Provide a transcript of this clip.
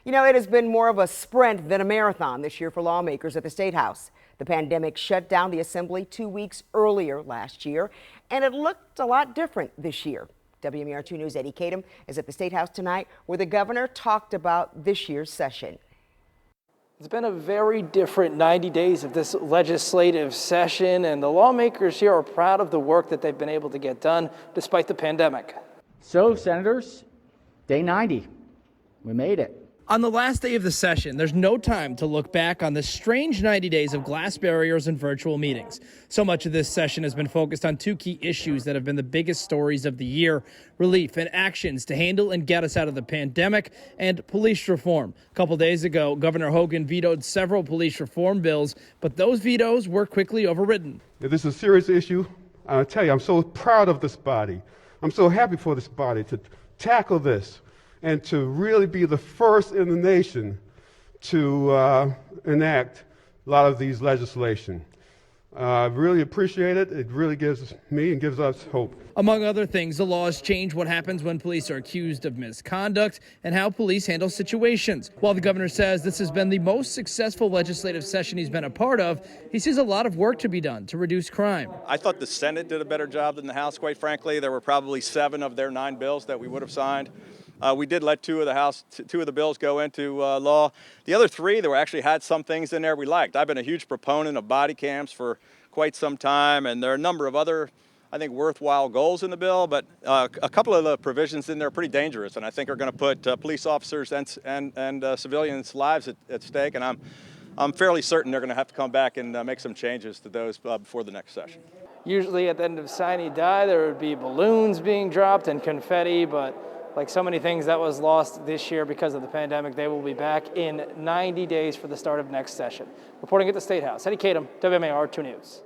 You know, it has been more of a sprint than a marathon this year for lawmakers at the State House. The pandemic shut down the assembly 2 weeks earlier last year, and it looked a lot different this year. WMER2 News' Eddie Kadam is at the State House tonight, where the governor talked about this year's session. It's been a very different 90 days of this legislative session, and the lawmakers here are proud of the work that they've been able to get done despite the pandemic. So, Senators, day 90, we made it. On the last day of the session, there's no time to look back on the strange 90 days of glass barriers and virtual meetings. So much of this session has been focused on two key issues that have been the biggest stories of the year: relief and actions to handle and get us out of the pandemic, and police reform. A couple days ago, Governor Hogan vetoed several police reform bills, but those vetoes were quickly overridden. This is a serious issue. I tell you, I'm so proud of this body. I'm so happy for this body to tackle this and to really be the first in the nation to enact a lot of these legislation. I really appreciate it. It really gives me and gives us hope. Among other things, the laws change what happens when police are accused of misconduct and how police handle situations. While the governor says this has been the most successful legislative session he's been a part of, he sees a lot of work to be done to reduce crime. I thought the Senate did a better job than the House, quite frankly. There were probably 7 of their 9 bills that we would have signed. We did let 2 of the bills go into law. The other 3, there actually had some things in there we liked. I've been a huge proponent of body cams for quite some time, and there are a number of other, I think, worthwhile goals in the bill, but a couple of the provisions in there are pretty dangerous, and I think are going to put police officers and civilians' lives at stake, and I'm fairly certain they're going to have to come back and make some changes to those before the next session. Usually at the end of sine die, there would be balloons being dropped and confetti, but like so many things that was lost this year because of the pandemic, they will be back in 90 days for the start of next session. Reporting at the State House, Eddie Kadam, WMAR 2 News.